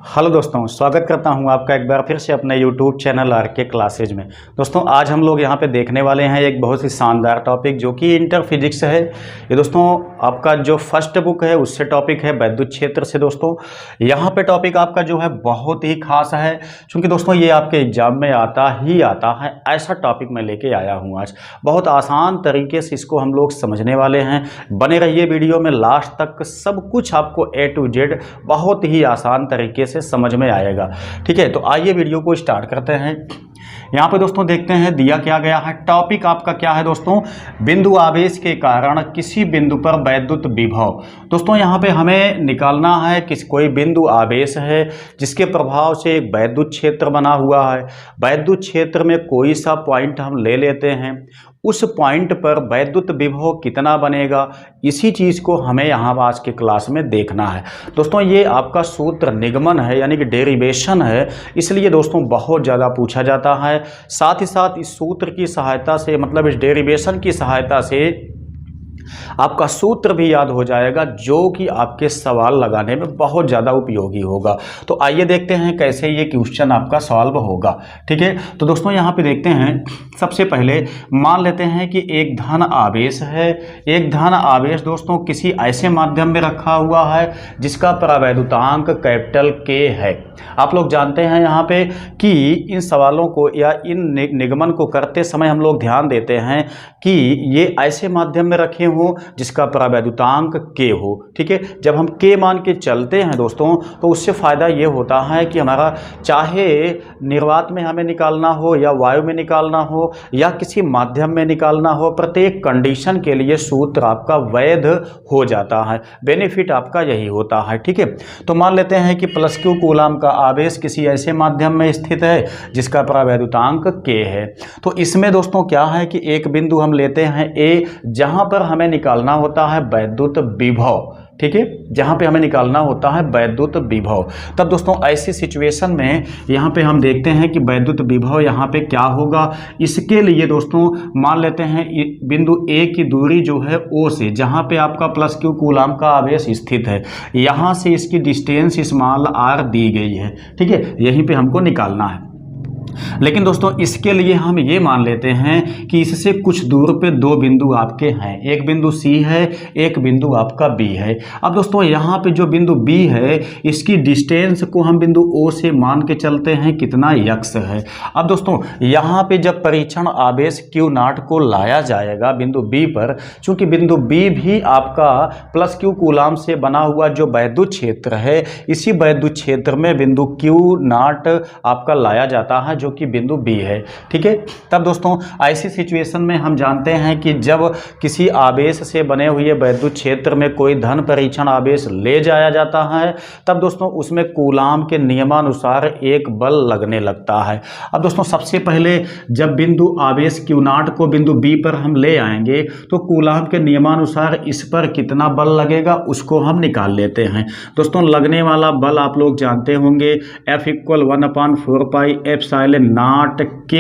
Hello दोस्तों, स्वागत करता हूं आपका एक बार फिर से अपने YouTube चैनल आरके क्लासेज में। दोस्तों आज हम लोग यहां पे देखने वाले हैं एक बहुत ही शानदार टॉपिक जो कि इंटर फिजिक्स है। ये दोस्तों आपका जो फर्स्ट बुक है उससे टॉपिक है वैद्युत क्षेत्र से। दोस्तों यहां पे टॉपिक आपका जो है बहुत ही खास है, क्योंकि दोस्तों ये आपके एग्जाम में आता है। ऐसा टॉपिक मैं लेके आया हूँ आज। बहुत आसान तरीके से इसको हम लोग समझने वाले हैं। बने रहिए वीडियो में लास्ट तक, सब कुछ आपको A to Z बहुत ही आसान तरीके से समझ में आएगा। ठीक है, तो आइए वीडियो को स्टार्ट करते हैं। यहाँ पे दोस्तों देखते हैं दिया क्या गया है। टॉपिक आपका क्या है दोस्तों? बिंदु आवेश के कारण किसी बिंदु पर वैद्युत विभव। दोस्तों यहाँ पे हमें निकालना है कि कोई बिंदु आवेश है जिसके प्रभाव से एक वैद्युत क्षेत्र बना हुआ है। वैद्युत क्षेत्र में कोई सा पॉइंट हम ले लेते हैं, उस पॉइंट पर वैद्युत विभव कितना बनेगा, इसी चीज़ को हमें यहाँ आज के क्लास में देखना है। दोस्तों ये आपका सूत्र निगमन है, यानी कि डेरिवेशन है, इसलिए दोस्तों बहुत ज़्यादा पूछा जाता है। साथ ही साथ इस सूत्र की सहायता से, मतलब इस डेरिवेशन की सहायता से आपका सूत्र भी याद हो जाएगा, जो कि आपके सवाल लगाने में बहुत ज़्यादा उपयोगी होगा। तो आइए देखते हैं कैसे ये क्वेश्चन आपका सॉल्व होगा। ठीक है, तो दोस्तों यहाँ पे देखते हैं। सबसे पहले मान लेते हैं कि एक धन आवेश है। एक धन आवेश दोस्तों किसी ऐसे माध्यम में रखा हुआ है जिसका परावैद्युतांक कैपिटल K है। आप लोग जानते हैं यहाँ पे कि इन सवालों को या इन निगमन को करते समय हम लोग ध्यान देते हैं कि ये ऐसे माध्यम में रखे हो जिसका परावैद्युतांक K हो। ठीक है, जब हम K मान के चलते हैं दोस्तों तो उससे फ़ायदा ये होता है कि हमारा चाहे निर्वात में हमें निकालना हो या वायु में निकालना हो या किसी माध्यम में निकालना हो, प्रत्येक कंडीशन के लिए सूत्र आपका वैध हो जाता है। बेनिफिट आपका यही होता है। ठीक है, तो मान लेते हैं कि +Q कूलाम का आवेश किसी ऐसे माध्यम में स्थित है जिसका परावैद्युतांक K है। तो इसमें दोस्तों क्या है कि एक बिंदु हम लेते हैं A, जहां पर हमें निकालना होता है वैद्युत विभव। ठीक है, जहां पे हमें निकालना होता है वैद्युत विभव। तब दोस्तों ऐसी सिचुएशन में यहाँ पे हम देखते हैं कि वैद्युत विभव यहाँ पे क्या होगा। इसके लिए दोस्तों मान लेते हैं बिंदु A की दूरी जो है O से, जहाँ पे आपका +Q कूलाम का आवेश स्थित है, यहाँ से इसकी डिस्टेंस स्मॉल r दी गई है। ठीक है, यहीं पे हमको निकालना है। लेकिन दोस्तों इसके लिए हम ये मान लेते हैं कि इससे कुछ दूर पे दो बिंदु आपके हैं। एक बिंदु C है, एक बिंदु आपका B है। अब दोस्तों यहाँ पे जो बिंदु B है, इसकी डिस्टेंस को हम बिंदु O से मान के चलते हैं कितना, x है। अब दोस्तों यहाँ पे जब परीक्षण आवेश Q0 को लाया जाएगा बिंदु B पर, चूंकि बिंदु B भी आपका +Q कूलाम से बना हुआ जो वैद्युत क्षेत्र है, इसी वैद्युत क्षेत्र में बिंदु Q0 आपका लाया जाता है जो कि बिंदु B है। ठीक है, तब दोस्तों ऐसी सिचुएशन में हम जानते हैं कि जब किसी आवेश से बने हुए वैद्युत क्षेत्र में कोई धन परीक्षण आवेश ले जाया जाता है, तब दोस्तों उसमें कूलाम के नियमानुसार एक बल लगने लगता है। अब दोस्तों सबसे पहले जब बिंदु आवेश Q0 को बिंदु B पर हम ले आएंगे तो कूलाम के नियमानुसार इस पर कितना बल लगेगा उसको हम निकाल लेते हैं। दोस्तों लगने वाला बल आप लोग जानते होंगे, F = 1/4πε0 K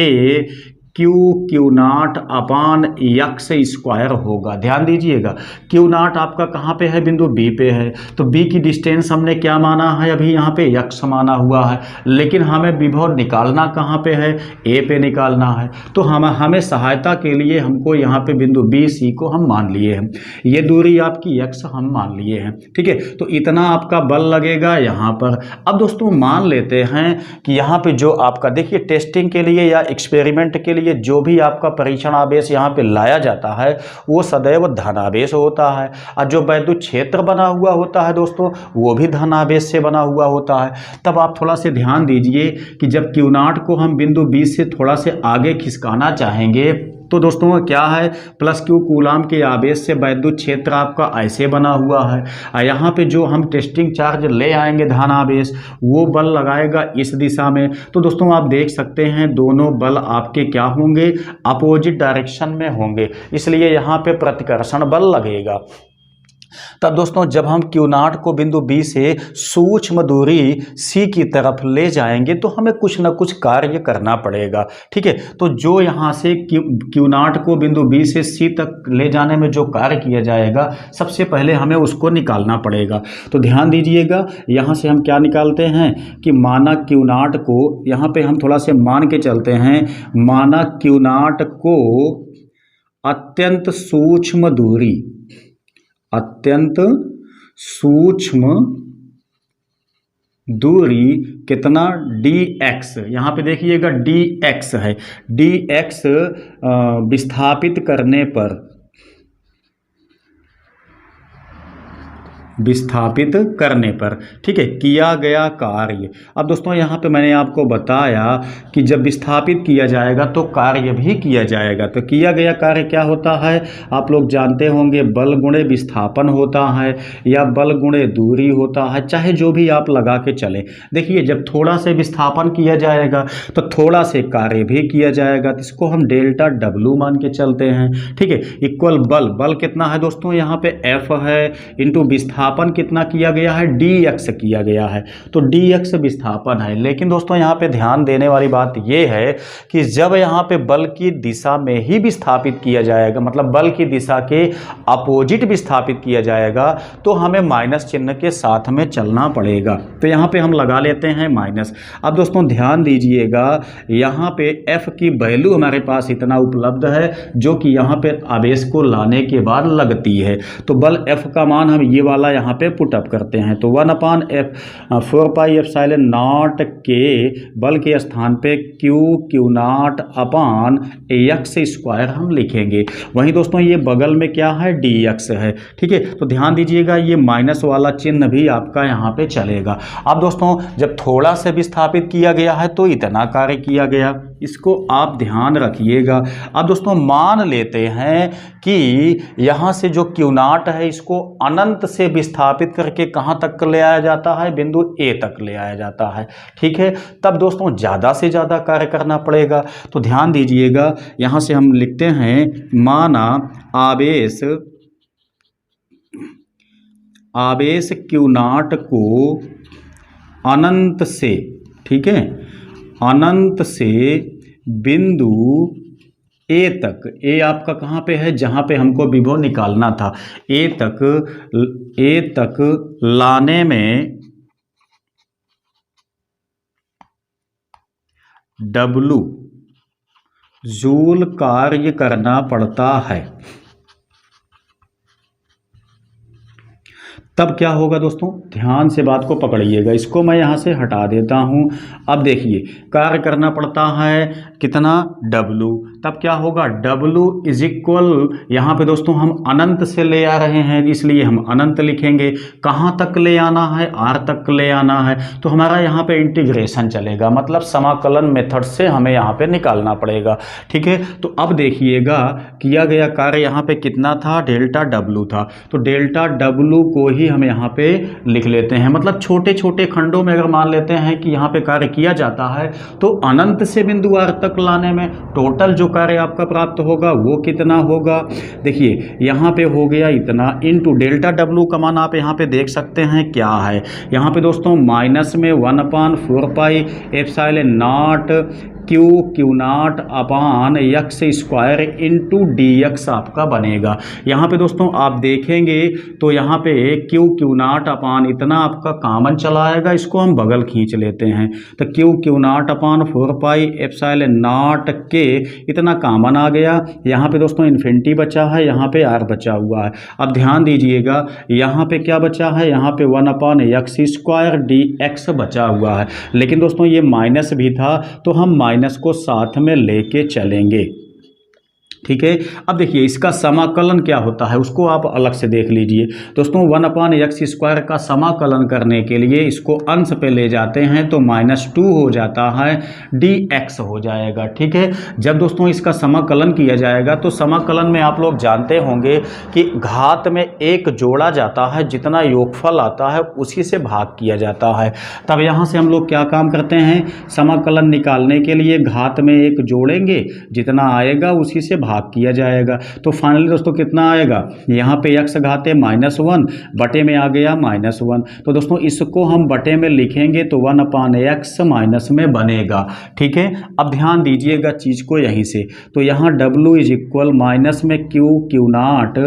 Q0 अपान x² होगा। ध्यान दीजिएगा, Q0 आपका कहाँ पे है, बिंदु B पे है। तो B की डिस्टेंस हमने क्या माना है, अभी यहाँ पे x माना हुआ है, लेकिन हमें विभव निकालना कहाँ पे है, A पे निकालना है। तो हमें सहायता के लिए हमको यहाँ पे बिंदु B C को हम मान लिए हैं, ये दूरी आपकी x हम मान लिए हैं। ठीक है, तो इतना आपका बल लगेगा यहाँ पर। अब दोस्तों मान लेते हैं कि यहाँ पे जो आपका देखिए टेस्टिंग के लिए या एक्सपेरिमेंट के लिए जो भी आपका परीक्षण आवेश यहाँ पे लाया जाता है वो सदैव धनावेश होता है, और जो वैद्युत क्षेत्र बना हुआ होता है दोस्तों वो भी धनावेश से बना हुआ होता है। तब आप थोड़ा से ध्यान दीजिए कि जब Q0 को हम बिंदु B से थोड़ा से आगे खिसकाना चाहेंगे तो दोस्तों क्या है, +Q कूलाम के आवेश से वैद्युत क्षेत्र आपका ऐसे बना हुआ है, और यहाँ पे जो हम टेस्टिंग चार्ज ले आएंगे धन आवेश, वो बल लगाएगा इस दिशा में। तो दोस्तों आप देख सकते हैं दोनों बल आपके क्या होंगे, अपोजिट डायरेक्शन में होंगे, इसलिए यहाँ पे प्रतिकर्षण बल लगेगा। तब दोस्तों जब हम Q0 को बिंदु B से सूक्ष्म दूरी C की तरफ ले जाएंगे तो हमें कुछ ना कुछ कार्य करना पड़ेगा। ठीक है, तो जो यहाँ से Q0 को बिंदु B से C तक ले जाने में जो कार्य किया जाएगा, सबसे पहले हमें उसको निकालना पड़ेगा। तो ध्यान दीजिएगा, यहाँ से हम क्या निकालते हैं कि माना Q0 को, यहाँ पे हम थोड़ा से मान के चलते हैं, माना Q0 को अत्यंत सूक्ष्म दूरी, अत्यंत सूक्ष्म दूरी कितना dx, यहाँ पे देखिएगा dx है, dx विस्थापित करने पर, विस्थापित करने पर, ठीक है, किया गया कार्य। अब दोस्तों यहाँ पे मैंने आपको बताया कि जब विस्थापित किया जाएगा तो कार्य भी किया जाएगा। तो किया गया कार्य क्या होता है, आप लोग जानते होंगे, बल गुणे विस्थापन होता है या बल गुणे दूरी होता है, चाहे जो भी आप लगा के चले। देखिए जब थोड़ा से विस्थापन किया जाएगा तो थोड़ा से कार्य भी किया जाएगा, तो इसको हम डेल्टा W मान के चलते हैं। ठीक है, इक्वल बल, बल कितना है दोस्तों, यहाँ पे F है, इंटू विस्थापन कितना किया गया है, dx किया गया है, तो dx विस्थापन है। लेकिन दोस्तों यहाँ पे ध्यान देने वाली बात यह है कि जब यहाँ पे बल की दिशा में ही विस्थापित किया जाएगा, मतलब बल की दिशा के अपोजिट विस्थापित किया जाएगा, तो हमें माइनस चिन्ह के साथ में चलना पड़ेगा। तो यहाँ पे हम लगा लेते हैं माइनस। अब दोस्तों ध्यान दीजिएगा, यहाँ पे F की वैल्यू हमारे पास इतना उपलब्ध है जो कि यहाँ पे आवेश को लाने के बाद लगती है। तो बल F का मान हम ये वाला यहाँ पे पुटअप करते हैं, तो 1/4πε0 के बल के स्थान पे Q0/x² हम लिखेंगे। वहीं दोस्तों ये बगल में क्या है, dx है। ठीक है, तो ध्यान दीजिएगा ये माइनस वाला चिन्ह भी आपका यहाँ पे चलेगा। अब दोस्तों जब थोड़ा से विस्थापित किया गया है तो इतना कार्य किया गया, इसको आप ध्यान रखिएगा। अब दोस्तों मान लेते हैं कि यहाँ से जो Q0 है इसको अनंत से विस्थापित करके कहाँ तक ले आया जाता है, बिंदु A तक ले आया जाता है। ठीक है, तब दोस्तों ज़्यादा से ज़्यादा कार्य करना पड़ेगा। तो ध्यान दीजिएगा, यहाँ से हम लिखते हैं, माना आवेश Q0 को अनंत से, ठीक है, अनंत से बिंदु A तक, A आपका कहाँ पे है, जहाँ पे हमको विभव निकालना था, A तक लाने में W जूल कार्य करना पड़ता है। तब क्या होगा दोस्तों, ध्यान से बात को पकड़िएगा, इसको मैं यहाँ से हटा देता हूँ। अब देखिए कार्य करना पड़ता है कितना, W, तब क्या होगा, W इज इक्वल, यहाँ पे दोस्तों हम अनंत से ले आ रहे हैं इसलिए हम अनंत लिखेंगे। कहाँ तक ले आना है, R तक ले आना है, तो हमारा यहाँ पे इंटीग्रेशन चलेगा, मतलब समाकलन मेथड से हमें यहाँ पे निकालना पड़ेगा। ठीक है, तो अब देखिएगा किया गया कार्य यहाँ पे कितना था, डेल्टा W था, तो डेल्टा W को ही हम यहाँ पे लिख लेते हैं। मतलब छोटे छोटे खंडों में अगर मान लेते हैं कि यहाँ पे कार्य किया जाता है तो अनंत से बिंदु R तक लाने में टोटल जो कार्य आपका प्राप्त होगा वो कितना होगा, देखिए यहाँ पे हो गया इतना, इनटू डेल्टा W का मान आप यहाँ पे देख सकते हैं क्या है, यहाँ पे दोस्तों माइनस में 1/4πε0 Q0/x² इंटू dx आपका बनेगा। यहाँ पे दोस्तों आप देखेंगे तो यहाँ पे Q0 इतना आपका कॉमन चला आएगा, इसको हम बगल खींच लेते हैं, तो Q0/4πε0 के इतना कॉमन आ गया। यहाँ पे दोस्तों इन्फिनिटी बचा है, यहाँ पे R बचा हुआ है। अब ध्यान दीजिएगा यहाँ पे क्या बचा है, यहाँ पे 1/x² dx बचा हुआ है, लेकिन दोस्तों ये माइनस भी था तो हम माइनस को साथ में लेके चलेंगे। ठीक है, अब देखिए इसका समाकलन क्या होता है उसको आप अलग से देख लीजिए दोस्तों। 1/x² का समाकलन करने के लिए इसको अंश पे ले जाते हैं तो -2 हो जाता है, dx हो जाएगा। ठीक है, जब दोस्तों इसका समाकलन किया जाएगा तो समाकलन में आप लोग जानते होंगे कि घात में 1 जोड़ा जाता है, जितना योगफल आता है उसी से भाग किया जाता है। तब यहाँ से हम लोग क्या काम करते हैं, समाकलन निकालने के लिए घात में 1 जोड़ेंगे, जितना आएगा उसी से भाग भाग किया जाएगा। तो फाइनली दोस्तों कितना आएगा, यहाँ पे x घाते -1 बटे में आ गया -1। तो दोस्तों इसको हम बटे में लिखेंगे तो 1/x माइनस में बनेगा। ठीक है, अब ध्यान दीजिएगा चीज़ को यहीं से। तो यहाँ w इज इक्वल माइनस में क्यू नॉट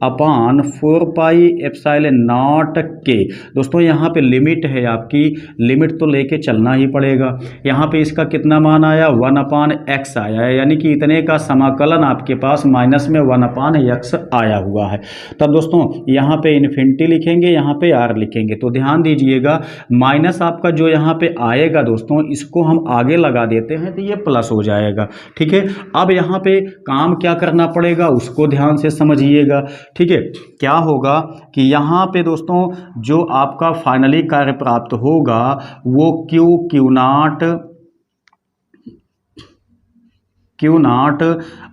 अपान 4πε0 के। दोस्तों यहाँ पे लिमिट है आपकी, लिमिट तो लेके चलना ही पड़ेगा। यहाँ पे इसका कितना मान आया, 1/x आया है, यानी कि इतने का समाकलन आपके पास माइनस में 1/x आया हुआ है। तब दोस्तों यहाँ पे इन्फिनिटी लिखेंगे, यहाँ पे r लिखेंगे। तो ध्यान दीजिएगा माइनस आपका जो यहाँ पे आएगा दोस्तों, इसको हम आगे लगा देते हैं तो ये प्लस हो जाएगा। ठीक है, अब यहाँ पे काम क्या करना पड़ेगा उसको ध्यान से समझिएगा। ठीक है, क्या होगा कि यहाँ पे दोस्तों जो आपका फाइनली कार्य प्राप्त होगा वो क्यू नॉट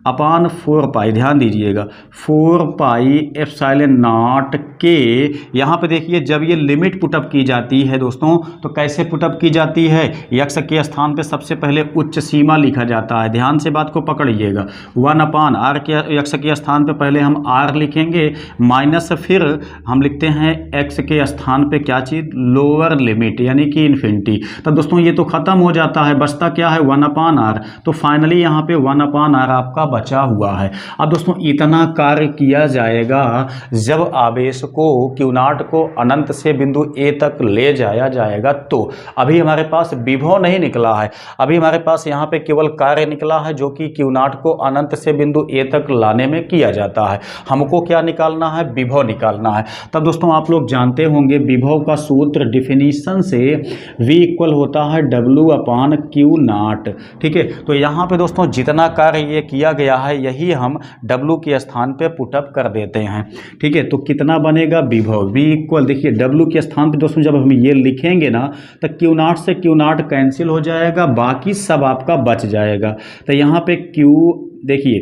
अपान 4π, ध्यान दीजिएगा 4πε0 के। यहाँ पे देखिए जब ये लिमिट पुटअप की जाती है दोस्तों तो कैसे पुटअप की जाती है, यक्स के स्थान पे सबसे पहले उच्च सीमा लिखा जाता है। ध्यान से बात को पकड़िएगा, 1/r के यक्स के स्थान पे पहले हम r लिखेंगे, माइनस फिर हम लिखते हैं x के स्थान पे क्या चीज़, लोअर लिमिट यानी कि इन्फिनिटी। तब दोस्तों ये तो ख़त्म हो जाता है, बचता क्या है 1/r। तो फाइनली यहाँ पे 1/r आपका बचा हुआ है। अब दोस्तों इतना कार्य किया जाएगा जब आवेश को क्यू नॉट को अनंत से बिंदु ए तक ले जाया जाएगा। तो अभी हमारे पास विभव नहीं निकला है, अभी हमारे पास यहाँ पे केवल कार्य निकला है जो कि क्यू नॉट को अनंत से बिंदु ए तक लाने में किया जाता है। हमको क्या निकालना है, विभव निकालना है। तब दोस्तों आप लोग जानते होंगे विभव का सूत्र डिफिनीशन से v इक्वल होता है W/Q0। ठीक है, तो यहाँ पे दोस्तों जितना कार्य ये किया गया है यही हम W के स्थान पे पुटअप कर देते हैं। ठीक है, तो कितना बनेगा विभव, v इक्वल देखिए W के स्थान पे दोस्तों जब हम ये लिखेंगे ना तो Q0 से Q0 कैंसिल हो जाएगा, बाकी सब आपका बच जाएगा। तो यहाँ पे Q देखिए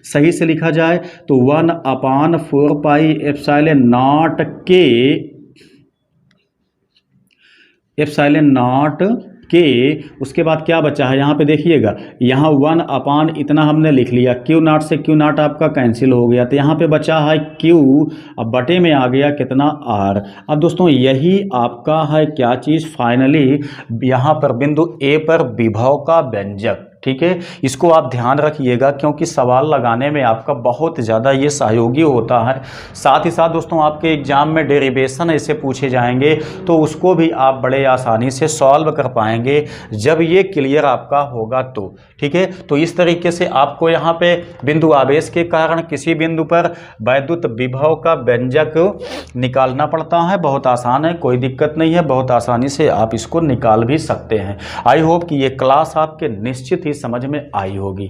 सही से लिखा जाए तो 1/4πε0 के के उसके बाद क्या बचा है, यहाँ पे देखिएगा यहाँ 1 इतना हमने लिख लिया, Q0 से Q0 आपका कैंसिल हो गया तो यहाँ पे बचा है Q, अब बटे में आ गया कितना R। अब दोस्तों यही आपका है क्या चीज़, फाइनली यहाँ पर बिंदु A पर विभव का व्यंजक। ठीक है, इसको आप ध्यान रखिएगा क्योंकि सवाल लगाने में आपका बहुत ज़्यादा ये सहयोगी होता है। साथ ही साथ दोस्तों आपके एग्जाम में डेरिवेशन ऐसे पूछे जाएंगे तो उसको भी आप बड़े आसानी से सॉल्व कर पाएंगे जब ये क्लियर आपका होगा तो। ठीक है, तो इस तरीके से आपको यहाँ पे बिंदु आवेश के कारण किसी बिंदु पर वैद्युत विभव का व्यंजक निकालना पड़ता है। बहुत आसान है, कोई दिक्कत नहीं है, बहुत आसानी से आप इसको निकाल भी सकते हैं। आई होप कि ये क्लास आपके निश्चित ही समझ में आई होगी।